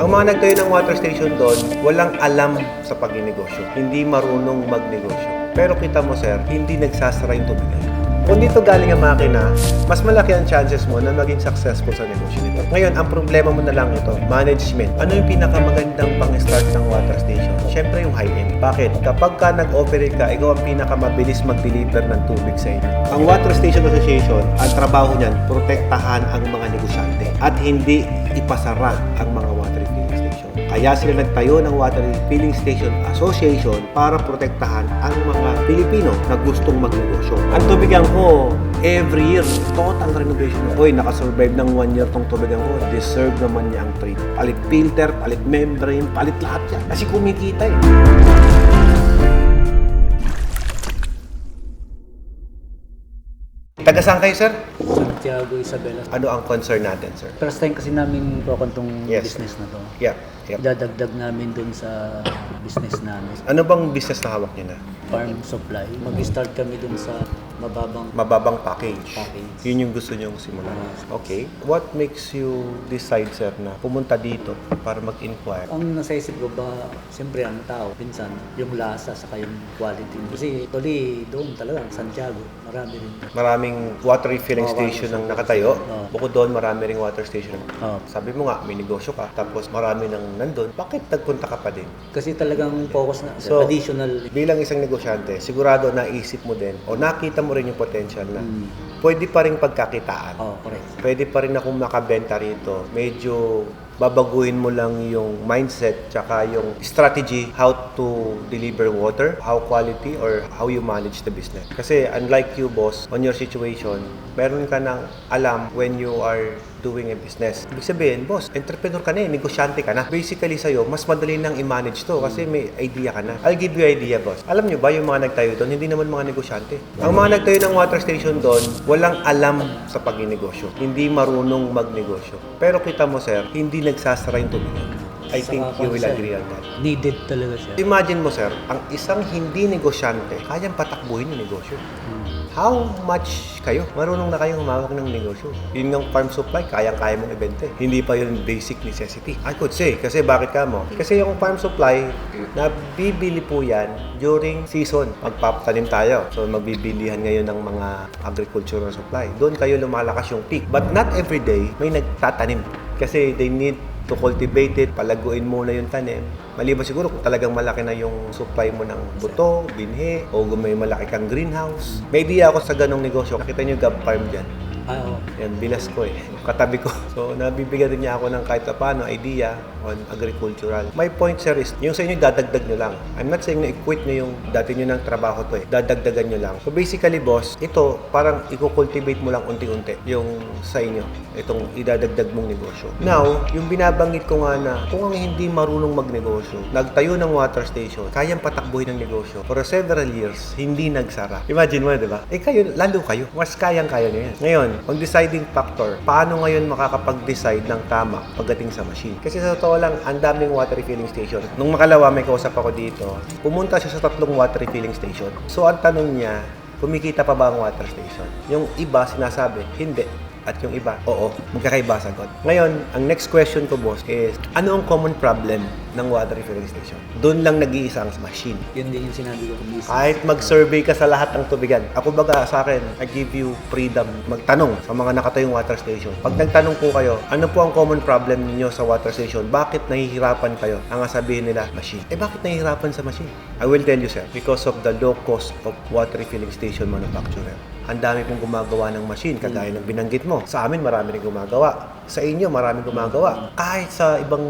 Ang mga nagtayo ng water station doon, walang alam sa pagninegosyo. Hindi marunong magnegosyo. Pero kita mo sir, hindi nagsasara yung tubigan. Kung dito galing ang makina, mas malaki ang chances mo na maging successful sa negosyo nito. Ngayon, ang problema mo na lang ito, management. Ano yung pinakamagandang pang-start ng water station? Siyempre yung high-end. Bakit? Kapag ka nag-operate ka, ikaw ang pinakamabilis mag-deliver ng tubig sa inyo. Ang Water Station Association, ang trabaho niyan, protektahan ang mga negosyante at hindi ipasara ang mga water filling station. Kaya sila nagtayo ng Water Filling Station Association para protektahan ang mga Pilipino na gustong magnegosyo. Ang tubigan ko, every year, total renovation. Hoy, nakasurvive ng 1 year tong tubigan ko. Deserve naman niya ang treat. Palit filter, palit membrane, palit lahat yan. Kasi kumikita eh. Taga saan kayo, sir? Santiago Isabela. Ano ang concern natin, sir? First time kasi namin po tong Yes. business na to. Yeah. Dadagdag namin dun sa business namin. Ano bang business na hawak niyo na? Farm supply. Mag-start kami dun sa Mababang package. package. Yun yung gusto niyong simulan. Okay. What makes you decide, sir, na pumunta dito para mag-inquire? Ang nasa isip ko ba, siyempre ang tao, pinsan, yung lasa sa yung quality. Kasi actually, doon talaga, Santiago, marami rin. Maraming water refilling Oo, station ang water nakatayo. Oo. Bukod doon, marami ring water station. Oo. Sabi mo nga, may negosyo ka, tapos marami nang nandun. Bakit nagpunta ka pa din? Kasi talagang focus na So, additional. Bilang isang negosyante, sigurado naisip mo din o nakita mo rin yung potential na pwede pa rin pagkakitaan. Oh, correct. Pwede pa rin akong makabenta rito. Medyo babaguhin mo lang yung mindset tsaka yung strategy how to deliver water, how quality or how you manage the business. Kasi unlike you, boss, on your situation, meron ka nang alam when you are doing a business. Ibig sabihin, boss, entrepreneur ka na negosyante ka na. Basically sa'yo, mas madali nang i-manage to kasi may idea ka na. I'll give you idea, boss. Alam nyo ba yung mga nagtayo doon, hindi naman mga negosyante. Ang mga nagtayo ng water station doon, walang alam sa pag-negosyo. Hindi marunong magnegosyo. Pero kita mo, sir, hindi nagsasara yung tubigan. I think you will agree on that. Needed talaga siya. Imagine mo, sir, ang isang hindi negosyante, kayang patakbuhin yung negosyo. How much kayo? Marunong na kayong humawak ng negosyo. Yun ng farm supply, kayang-kaya mong ibenta. Hindi pa yun basic necessity. I could say, kasi bakit ka mo? Kasi yung farm supply, nabibili po yan during season. Magpapatanim tayo. So, magbibilihan ngayon ng mga agricultural supply. Doon kayo lumalakas yung peak. But not every day may nagtatanim. Kasi they need to cultivate it, palaguin muna yung tanim. Maliban siguro kung talagang malaki na yung supply mo ng buto, binhi, o kung may malaki kang greenhouse. May idea ako sa ganong negosyo. Nakita niyo yung Gab Farm dyan. Oo. Yan, bilas ko eh. Katabi ko. So, nabibigyan din niya ako ng kahit paano idea on agricultural. My point, sir, is yung sa inyo, dadagdag nyo lang. I'm not saying na i-quit nyo yung dati nyo ng trabaho to eh. Dadagdagan nyo lang. So, basically, boss, ito, parang i-cultivate mo lang unti-unti yung sa inyo. Itong idadagdag mong negosyo. Now, yung binabanggit ko nga na kung ang hindi marunong magnegosyo, nagtayo ng water station, kayang patakbuhin ng negosyo for several years, hindi nagsara. Imagine mo, di ba? Eh kayo, lalo kayo. Mas kayang-kaya nyo yan. Ngayon, ang deciding factor, paano ngayon makakapag-decide ng tama pagdating sa machine? Kasi sa totoo lang, ang daming water refilling station. Nung makalawa, may kausap ako dito, pumunta siya sa 3 water refilling station. So, ang tanong niya, kumikita pa ba ang water station? Yung iba, sinasabi, hindi. At yung iba, oo, magkakaiba sagot. Ngayon, ang next question ko, boss, is ano ang common problem ng water refilling station? Doon lang nag-iisa ang machine. Yun din yung sinabi ko kung business. Kahit mag-survey ka sa lahat ng tubigan. Ako baga sa akin, I give you freedom magtanong sa mga nakatayong water station. Pag nagtanong po kayo, ano po ang common problem niyo sa water station? Bakit nahihirapan kayo? Ang sabihin nila, machine. Eh bakit nahihirapan sa machine? I will tell you, sir, because of the low cost of water refilling station manufacturer. Ang dami pong gumagawa ng machine, kagaya ng binanggit mo. Sa amin, marami rin gumagawa. Sa inyo, maraming gumagawa. Kahit sa ibang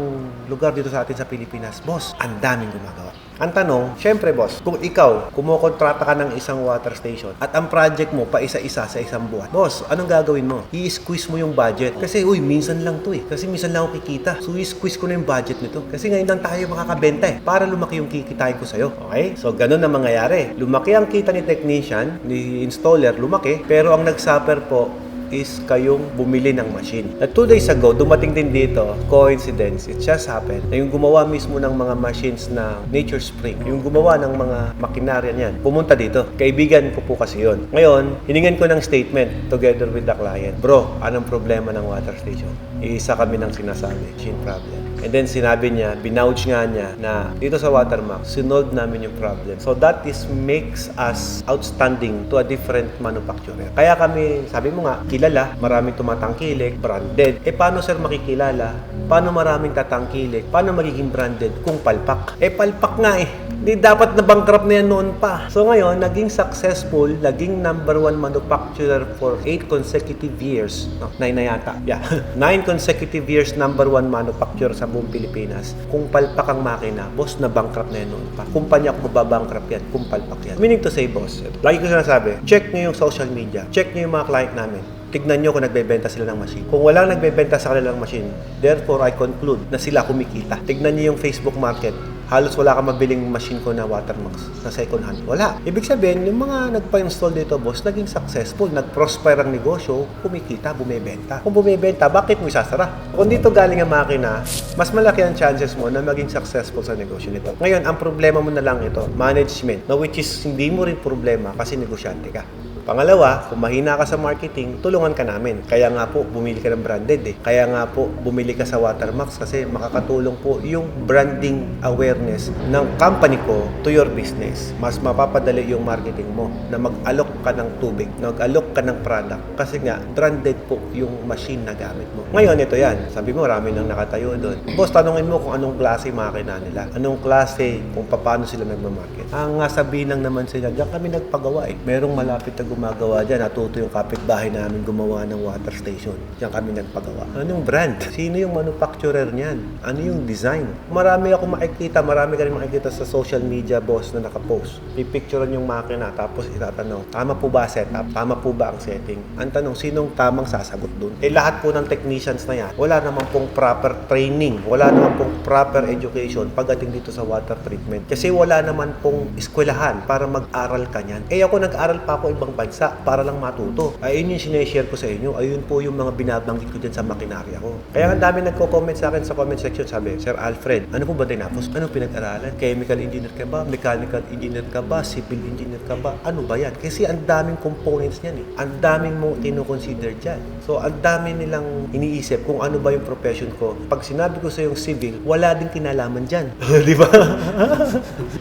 lugar dito sa atin sa Pilipinas, boss, ang daming gumagawa. Ang tanong, syempre boss, kung ikaw, kumukontrata ka ng isang water station at ang project mo pa isa-isa sa isang buwan, boss, anong gagawin mo? I-squeeze mo yung budget. Kasi, minsan lang to eh. Kasi minsan lang ako kikita. So, i-squeeze ko na yung budget nito. Kasi ngayon lang tayo makakabenta eh. Para lumaki yung kikitain ko sa'yo. Okay? So, ganun ang mangyayari. Lumaki ang kita ni technician, ni installer, lumaki. Pero ang nagsuffer po, is kayong bumili ng machine. Na 2 days ago, dumating din dito, coincidence, it just happened, na yung gumawa mismo ng mga machines na Nature Spring, yung gumawa ng mga makinarya niyan, pumunta dito. Kaibigan ko po kasi yun. Ngayon, hiningan ko ng statement together with the client. Bro, anong problema ng water station? Iisa kami ng sinasabi, machine problem. And then sinabi niya, binouch nga niya na dito sa Watermax, sinolve namin yung problem. So that is makes us outstanding to a different manufacturer. Kaya kami, sabi mo nga, kilala, maraming tumatangkilik, branded. Paano sir makikilala? Paano maraming tatangkilik? Paano magiging branded kung palpak? Palpak nga eh. Di dapat na bankrupt na yan noon pa. So ngayon, naging successful, naging number 1 manufacturer for 8 consecutive years. No, 9 na yata. Yeah. 9 consecutive years number 1 manufacturer sa buong Pilipinas. Kung palpak ang makina, boss, na bankrupt na yan noon pa. Kumpanya ko mababankrupt yan kung palpak yan. Meaning to say, boss, lagi ko sinasabi, check nyo yung social media, check nyo yung mga client namin. Tignan nyo kung nagbebenta sila ng machine. Kung walang nagbebenta sa kanilang machine, therefore I conclude na sila kumikita. Tignan nyo yung Facebook market. Halos wala kang mabiling machine ko na Watermax na second hand. Wala. Ibig sabihin, yung mga nagpa-install dito, boss, naging successful. Nag-prosper ang negosyo, kumikita, bumibenta. Kung bumibenta, bakit mo isasara? Kung dito galing ang makina, mas malaki ang chances mo na maging successful sa negosyo nito. Ngayon, ang problema mo na lang ito, management, na which is hindi mo rin problema kasi negosyante ka. Pangalawa, kung mahina ka sa marketing, tulungan ka namin. Kaya nga po, bumili ka ng branded eh. Kaya nga po, bumili ka sa Watermax kasi makakatulong po yung branding awareness ng company ko to your business. Mas mapapadali yung marketing mo na mag-alok ka ng tubig, mag-alok ka ng product. Kasi nga, branded po yung machine na gamit mo. Ngayon, ito yan. Sabi mo, marami nang nakatayo doon. Boss, tanungin mo kung anong klase makina nila. Anong klase, kung paano sila nagmamarket. Ang sabihin lang naman sila, diyan kami nagpagawa eh. Merong malapit na gumagawa dyan. Natuto yung kapitbahay namin gumawa ng water station. Diyan kami nagpagawa. Anong brand? Sino yung manufacturer niyan? Ano yung design? Marami ako makikita, marami ka rin makikita sa social media, boss, na nakapost. Pipicturean yung makina, tapos itatanong, tama po ba setup? Tama po ba ang setting? Ang tanong, sinong tamang sasagot dun? Lahat po ng technicians na yan, wala naman pong proper training, wala naman pong proper education pagdating dito sa water treatment. Kasi wala naman pong eskwelahan para mag-aral ka niyan. Ako nag-aral pa ako ibang bansa para lang matuto. Ayun yung sineshare ko sa inyo. Ayun po yung mga binabanggit ko dyan sa makinarya ko. Kaya ang dami nagko-comment sa akin sa comment section. Sabi, Sir Alfred, ano po ba tinapos? Ano pinag-aralan? Chemical engineer ka ba? Mechanical engineer ka ba? Civil engineer ka ba? Ano ba yan? Kasi ang daming components niyan eh. Ang daming mo kino-consider dyan. So, ang dami nilang iniisip kung ano ba yung profession ko. Pag sinabi ko sa yung civil, wala din kinalaman dyan. Di ba?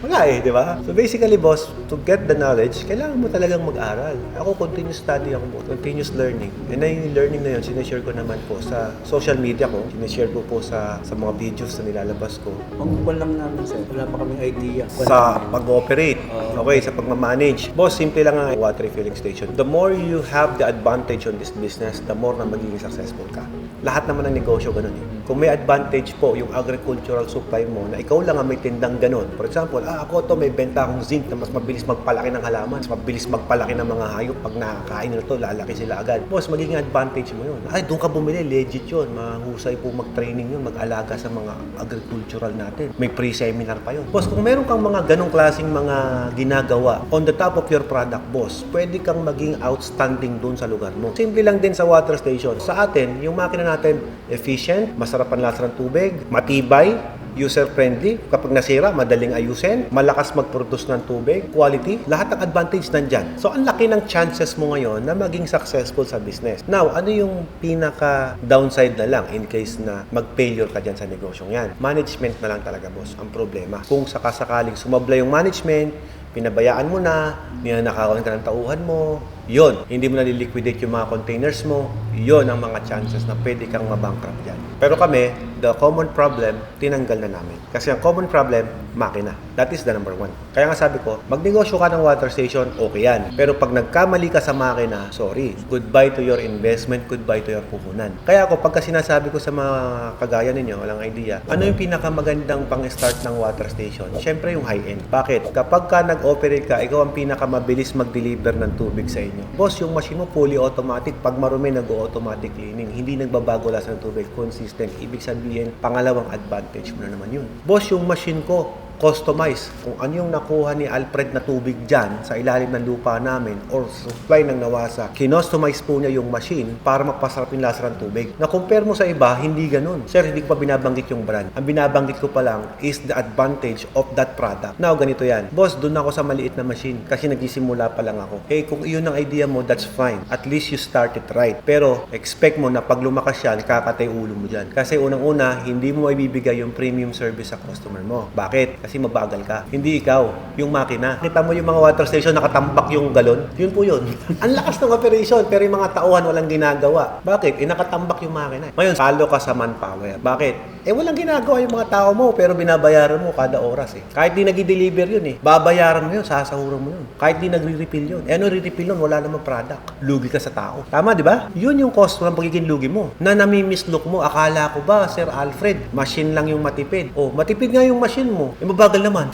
Wala eh, di ba? So, basically, boss, to get the knowledge, kailangan mo talagang mag-aral. Ako, continuous study ako, continuous learning. And yung learning na yun, sinishare ko naman po sa social media ko. Sinishare ko po sa mga videos na nilalabas ko. Ang lang namin sir, wala pa kaming idea. Sa pag-operate, okay, sa pagmamanage. Boss, simple lang ang water refilling station. The more you have the advantage on this business, the more na magiging successful ka. Lahat naman ng negosyo ganun eh. Kung may advantage po yung agricultural supply mo na ikaw lang ang may tindang ganun. For example, ako to may benta akong zinc na mas mabilis magpalaki ng halaman, mas mabilis magpalaki ng mga hayop. Pag nakakain nila to, lalaki sila agad. Boss, magiging advantage mo yun. Ay, doon ka bumili, legit yun. Mahusay po mag-training yun, mag-alaga sa mga agricultural natin. May pre-seminar pa yun. Boss, kung meron kang mga ganong klaseng mga ginagawa on the top of your product, boss, pwede kang maging outstanding doon sa lugar mo. Simple lang din sa water station. Sa atin, yung makina natin, efficient, masarap ang lasa ng tubig, matibay, user-friendly. Kapag nasira, madaling ayusin, malakas mag-produce ng tubig, quality, lahat ng advantage nandyan. So, ang laki ng chances mo ngayon na maging successful sa business. Now, ano yung pinaka-downside na lang in case na mag-failure ka dyan sa negosyong yan? Management na lang talaga, boss, ang problema. Kung sakasakaling sumabla yung management, pinabayaan mo na, ninanakawan ka ng tauhan mo, yon, hindi mo naliliquidate yung mga containers mo, yon ang mga chances na pwede kang mabankrupt dyan. Pero kami, the common problem, tinanggal na namin. Kasi ang common problem, makina. That is the number one. Kaya nga sabi ko, magnegosyo ka ng water station, okay yan. Pero pag nagkamali ka sa makina, sorry, goodbye to your investment, goodbye to your puhunan. Kaya ako, pagka sinasabi ko sa mga kagaya ninyo, walang idea, ano yung pinakamagandang pang-start ng water station? Siyempre yung high-end. Bakit? Kapag ka nag-operate ka, ikaw ang pinakamabilis mag-deliver ng tubig sa inyo. Boss, yung machine mo fully automatic. Pag marumi, nag-automatic cleaning. Hindi nagbabago lasa ng tubig. Consistent. Ibig sabihin, pangalawang advantage mo na naman yun. Boss, yung machine ko, customize kung ano yung nakuha ni Alfred na tubig dyan sa ilalim ng lupa namin or supply ng Nawasa. Kinostomize po niya yung machine para magpasarap yung lasa ng tubig. Na-compare mo sa iba, hindi ganun. Sir, hindi ko pa binabanggit yung brand. Ang binabanggit ko pa lang is the advantage of that product. Now, ganito yan. Boss, dun ako sa maliit na machine kasi nagsisimula pa lang ako. Eh, kung iyon ang idea mo, that's fine. At least you started right. Pero, expect mo na pag lumakas yan, kakatay ulo mo dyan. Kasi unang-una, hindi mo maibibigay yung premium service sa customer mo. Bakit? Kasi mabagal ka. Hindi ikaw, yung makina. Kita mo yung mga water station nakatambak yung galon? Yun po yun. Ang lakas ng operation, pero yung mga tauhan walang ginagawa. Bakit? Nakatambak yung makina. Ngayon, salo ka sa manpower. Bakit? Walang ginagawa yung mga tao mo, pero binabayaran mo kada oras eh. Kahit di nag-deliver yun babayaran mo yun, sasahuran mo yun. Kahit di nagre-refill yun. Ano re-refill yun? Wala namang product. Lugi ka sa tao. Tama, di ba? Yun yung cost ng pagiging lugi mo. Na nami-mislook mo, akala ko ba, Sir Alfred, machine lang yung matipid. Matipid nga yung machine mo. Mabagal naman.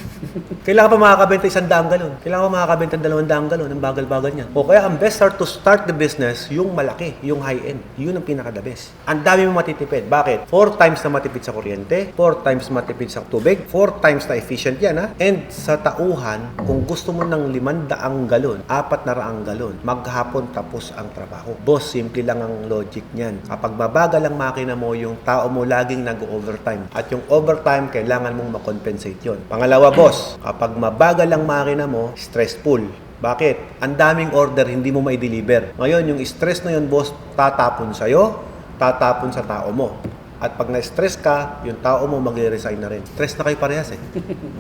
Kailangan pa makakabenta 100 galon. Kailangan pa makakabenta 200 galon. Ang bagal-bagal niya. Kaya ang best start to start the business, yung malaki, yung high-end. Yun ang pinaka-the best. Ang dami mo matitipid. Bakit? 4 times na matipid sa kuryente, 4 times matipid sa tubig, 4 times na efficient yan ha. And sa tauhan, kung gusto mo ng 500 galon, 400 galon, maghapon tapos ang trabaho. Boss, simple lang ang logic niyan. Kapag mabagal ang makina mo, yung tao mo laging nag-overtime. At yung overtime, kailangan mong makompensate yun. Pangalawa, boss, kapag mabagal ang makina mo, stressful. Bakit? Ang daming order, hindi mo mai-deliver. Ngayon, yung stress na yun, boss, tatapon sa'yo, tatapon sa tao mo. At pag na-stress ka, yung tao mo magre-resign na rin. Stress na kayo parehas eh.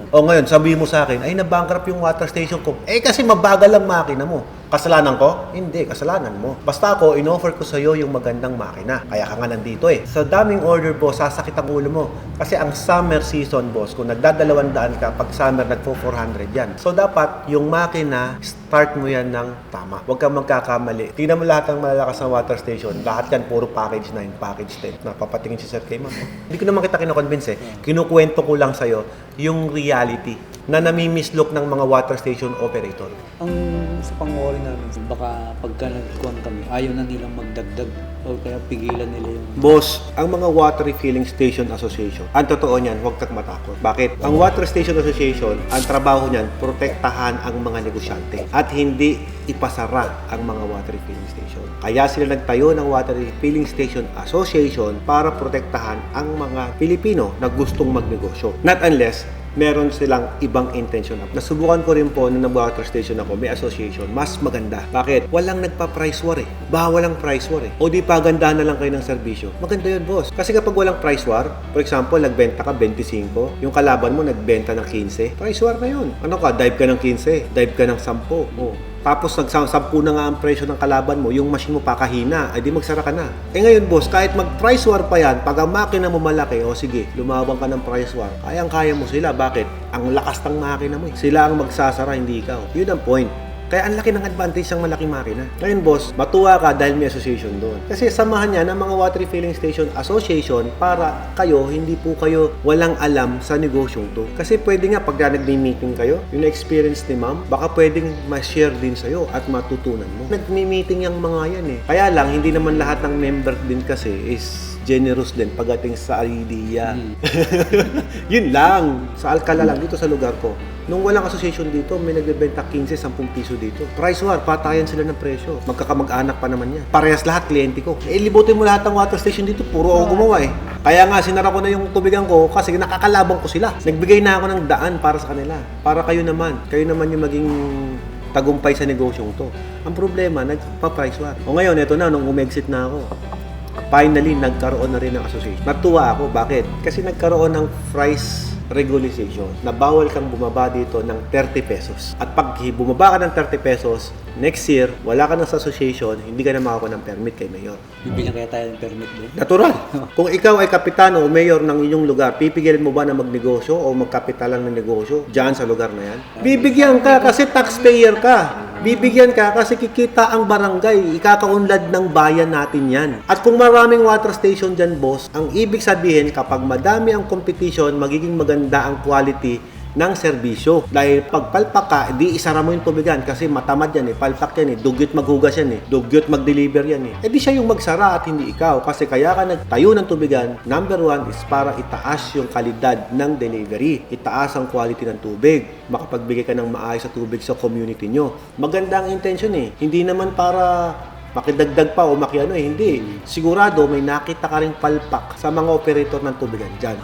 O ngayon, sabihin mo sa akin, ay nabankrupt yung water station ko. Kasi mabagal ang makina mo. Kasalanan ko? Hindi, kasalanan mo. Basta ako, in-offer ko sa'yo yung magandang makina. Kaya ka nga nandito eh. Sa daming order, boss, sasakit ang ulo mo. Kasi ang summer season, boss, kung nagdadalawandaan ka, pag summer, nagpo-400 yan. So, dapat yung makina, start mo yan ng tama. Huwag kang magkakamali. Tingnan mo lahat ng malalakas na water station. Lahat yan, puro package 9, package 10. Napapatingin si Sir kay ma'am. Hindi ko naman kita kinoconvince eh. Kinukwento ko lang sa'yo yung reality na namimislok ng mga water station operator. Ang sa pang-worry namin, baka pagka nagkuhan kami, ayaw na nilang magdagdag o kaya pigilan nila yung... Boss, ang mga Water Refilling Station Association, ang totoo niyan, huwag kang matakot. Bakit? Ang Water Station Association, ang trabaho niyan, protektahan ang mga negosyante at hindi ipasara ang mga water refilling station. Kaya sila nagtayo ng Water Refilling Station Association para protektahan ang mga Pilipino na gustong magnegosyo. Not unless meron silang ibang intention. Nasubukan ko rin po nung nag-water station ako, may association, mas maganda. Bakit? Walang nagpa-price war eh. Bawal ang price war eh. O di pagandahan na lang kayo ng serbisyo. Maganda yun, boss. Kasi kapag walang price war, for example, nagbenta ka 25, yung kalaban mo nagbenta ng 15, price war na yun. Ano ka? Dive ka ng 15, dive ka ng 10. Oh. Tapos nagsampu na nga ang presyo ng kalaban mo, yung machine mo pakahina, ay di magsara ka na. Ngayon boss, kahit mag-price war pa yan, pag ang makina mo malaki, sige, lumabang ka ng price war, kayang-kaya mo sila. Bakit? Ang lakas ng makina mo. Sila ang magsasara, hindi ikaw. Yun ang point. Kaya ang laki ng advantage ng malaking makina. Ngayon boss, matuwa ka dahil may association doon. Kasi samahan niya ng mga Water Refilling Station Association para kayo, hindi po kayo walang alam sa negosyong to. Kasi pwede nga pag nagmi-meeting kayo, yung experience ni ma'am, baka pwedeng ma-share din sa'yo at matutunan mo. Nagmi-meeting yung mga yan eh. Kaya lang, hindi naman lahat ng member din kasi is generous din pagdating sa idea. Yun lang. Sa Alcala lang, dito sa lugar ko. Nung walang association dito, may nagbebenta 15, 10 piso dito. Price war, patayan sila ng presyo. Magkakamag-anak pa naman yan. Parehas lahat, kliyente ko. Libutin mo lahat ng water station dito, puro ako gumawa eh. Kaya nga, sinara ko na yung tubigan ko kasi nakakalabang ko sila. Nagbigay na ako ng daan para sa kanila. Para kayo naman yung maging tagumpay sa negosyong to. Ang problema, nagpa-price war. O ngayon, eto na, nung umexit na ako, finally, nagkaroon na rin ng association. Natuwa ako. Bakit? Kasi nagkaroon ng price regulation na bawal kang bumaba dito ng 30 pesos. At pag bumaba ka ng 30 pesos, next year, wala ka na sa association, hindi ka na makakuha ng permit kay mayor. Bibigyan kaya tayo ng permit doon? Natural. Kung ikaw ay kapitano o mayor ng inyong lugar, pipigilin mo ba na magnegosyo o magkapitalan ng negosyo dyan sa lugar na yan? Bibigyan ka kasi taxpayer ka. Bibigyan ka kasi kikita ang barangay. Ikakaunlad ng bayan natin yan. At kung maraming water station dyan, boss, ang ibig sabihin, kapag madami ang competition, magiging maganda ang quality ng serbisyo. Dahil pag palpak ka, di isara mo yung tubigan kasi matamad yan palpak yan dugyot maghugas yan dugyot mag-deliver yan di siya yung magsara at hindi ikaw. Kasi kaya ka nagtayo ng tubigan, number one is para itaas yung kalidad ng delivery. Itaas ang quality ng tubig. Makapagbigay ka ng maayos sa tubig sa community nyo. Maganda ang intention Hindi naman para makidagdag pa o makiano hindi. Sigurado may nakita ka rin palpak sa mga operator ng tubigan dyan.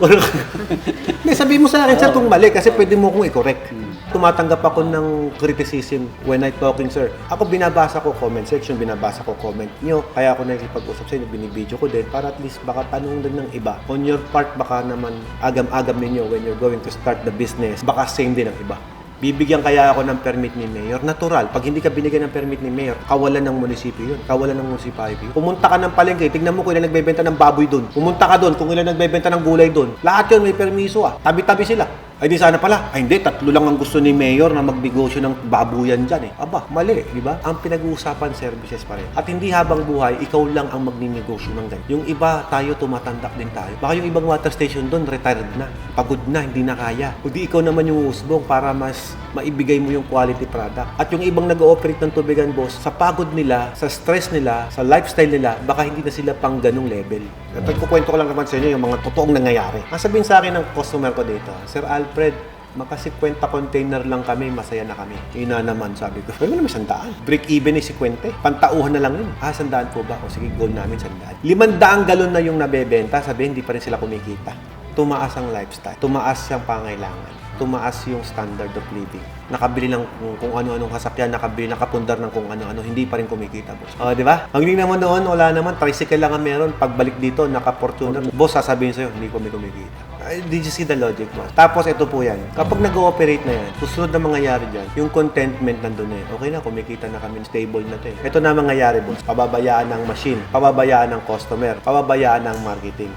May sabihin mo sa akin, sir, kung mali kasi pwede mo kong i-correct. Tumatanggap ako ng criticism when I talking, sir. Ako binabasa ko comment section, binabasa ko comment nyo. Kaya ako nakikipag-usap sa inyo, binibideo ko din para at least baka tanong din ng iba. On your part, baka naman agam-agam ninyo when you're going to start the business. Baka same din ang iba. Bibigyan kaya ako ng permit ni Mayor? Natural. Pag hindi ka binigyan ng permit ni Mayor, kawalan ng munisipyo yun. Kawalan ng munisipality. Pumunta ka ng palengke, tignan mo kung ilan nagbebenta ng baboy doon. Pumunta ka doon kung ilan nagbebenta ng gulay doon. Lahat yun may permiso Tabi-tabi sila. Ay di sana pala. Ay hindi, 3 lang ang gusto ni Mayor na magnegosyo ng babuyan dyan Aba, mali, di ba? Ang pinag-uusapan services pa rin. At hindi habang buhay, ikaw lang ang magninegosyo ng ganyan. Yung iba, tayo tumatandak din tayo. Baka yung ibang water station doon, retired na. Pagod na, hindi na kaya. Kundi ikaw naman yung usbong para mas maibigay mo yung quality product. At yung ibang nag-ooperate ng tubigan, boss, sa pagod nila, sa stress nila, sa lifestyle nila, baka hindi na sila pang ganung level. At kukwento ko lang naman sa inyo yung mga totoong nangyayari. Ang sabihin sa akin ng customer ko dito, Sir Alfred, maka 50 container lang kami, masaya na kami. Ina naman, sabi ko. Sabi mo naman, 100. Break even ay 50. Pantauhan na lang yun. 100 po ba? O sige, goal namin 100. 500 galon na yung nabebenta, sabi hindi pa rin sila kumikita. Tumaas ang lifestyle. Tumaas ang pangailangan. Tumaas yung standard of living. Nakabili ng kung ano-anong sasakyan, nakapundar ng kung ano-ano, hindi pa rin kumikita, boss. Di ba? Ang hindi naman noon, wala naman, tricycle lang ang meron. Pagbalik dito, naka-Fortuner. Boss, sasabihin sa'yo, hindi kumikita. Did you see the logic, boss? Tapos, ito po yan. Kapag nag-ooperate na yan, susunod na mangyayari dyan, yung contentment nandun Okay na, kumikita na kami, stable na ito Ito na mangyayari, boss. Pababayaan ng machine, pababayaan ng customer, pababayaan ng marketing.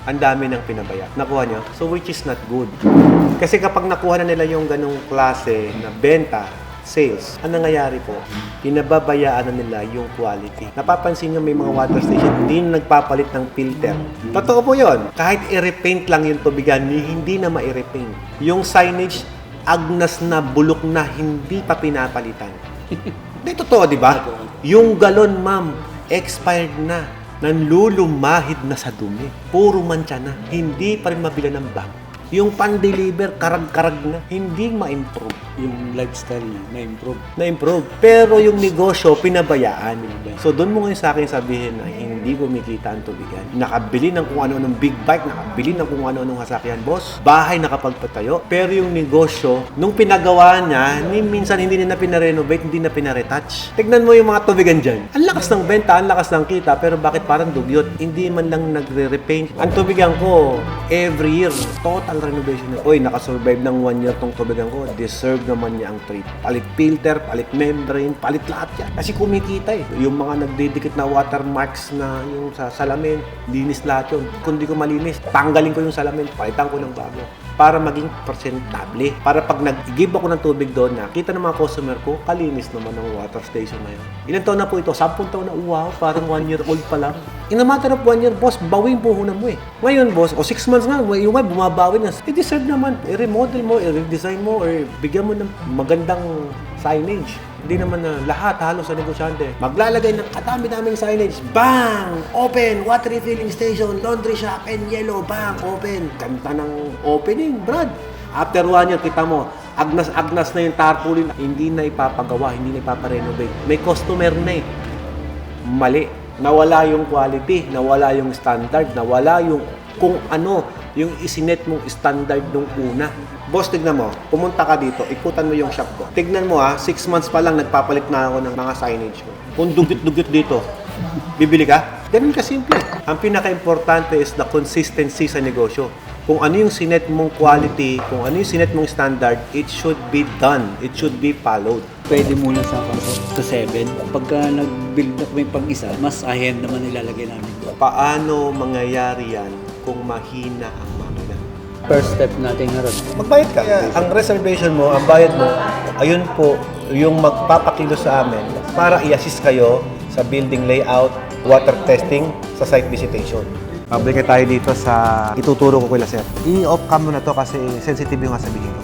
Ang dami ng pinabaya. Nakuha nyo? So, which is not good. Kasi kapag nakuha na nila yung ganong klase na benta, sales, ang nangyayari po, pinababayaan na nila yung quality. Napapansin nyo may mga water station, hindi na nagpapalit ng filter. Totoo po yun. Kahit i-repaint lang yung tubigan, hindi na ma-repaint. Yung signage, agnas na, bulok na, hindi pa pinapalitan. Hindi totoo, di ba? Yung galon, ma'am, expired na. Nanlulumahid na sa dumi. Puro mancha na. Hindi pa rin mabila ng bag. Yung pan-deliver, karag-karag na. Hindi ma-improve. Yung lifestyle na-improve. Na-improve. Pero yung negosyo, pinabayaan. So, doon mo ngayon sa akin sabihin na hindi kumikita ang tubigan. Nakabili ng kung ano-anong big bike, nakabili ng kung ano-anong sasakyan, boss. Bahay nakapagpatayo. Pero yung negosyo, nung pinagawa niya, minsan hindi na pinarenovate, hindi na pinaretouch. Tignan mo yung mga tubigan dyan. Ang lakas ng benta, ang lakas ng kita, pero bakit parang dugyot? Hindi man lang nagre-repaint. Ang tubigan ko, every year, total renovation. Oy, nakasurvive ng 1 year tong tubigan ko. Deserve naman niya ang treat. Palit filter, palit membrane, palit lahat yan. Kasi kumikita Yung mga nagdidikit na watermarks na yung sa salamin, linis lahat yun. Kung di ko malinis, tanggalin ko yung salamin, palitan ko ng bago. Para maging presentable. Para pag nag-give ako ng tubig doon, nakita ng mga customer ko, kalinis naman ang water station na yun. Ilan taon na po ito? 10 taon na. Wow, parang 1 year old pa lang. In a matter of 1 year, boss, bawin puhunan mo Ngayon, boss, o 6 months nga, yung bumabawi na. I-deserve naman. I-remodel mo, i-redesign mo, or bigyan mo ng magandang signage. Hindi naman na lahat halos sa negosyante. Maglalagay ng kadami-daming signage. Bang! Open! Water refilling station, laundry shop, and yellow. Bang! Open! Ganda ng opening, Brad. After 1 year, kita mo, agnas-agnas na yung tarpaulin. Hindi na ipapagawa, hindi na ipaparenovate. May customer na Mali. Nawala yung quality, nawala yung standard, nawala yung kung ano yung isinet mong standard nung una. Boss, tignan mo, pumunta ka dito, ikutan mo yung shop ko. Tignan mo 6 months pa lang nagpapalit na ako ng mga signage ko. Kung dugyot-dugyot dito, bibili ka? Ganun kasimple. Ang pinaka-importante is the consistency sa negosyo. Kung ano yung sinet mong quality, kung ano yung sinet mong standard, it should be done. It should be followed. Pwede muna sa 7. Pagka nag-build up may pag-isa, mas ahead naman ilalagay namin. Paano mangyayari yan kung mahina ang makina? First step natin ngayon. Magbayad ka. Ang reservation mo, ang bayad mo, ayun po, yung magpapakilo sa amin para i-assist kayo sa building layout, water testing, sa site visitation. Pabrika tayo dito sa ituturo ko kila sir. I-off cam mo na to kasi sensitive yung sasabihin ko.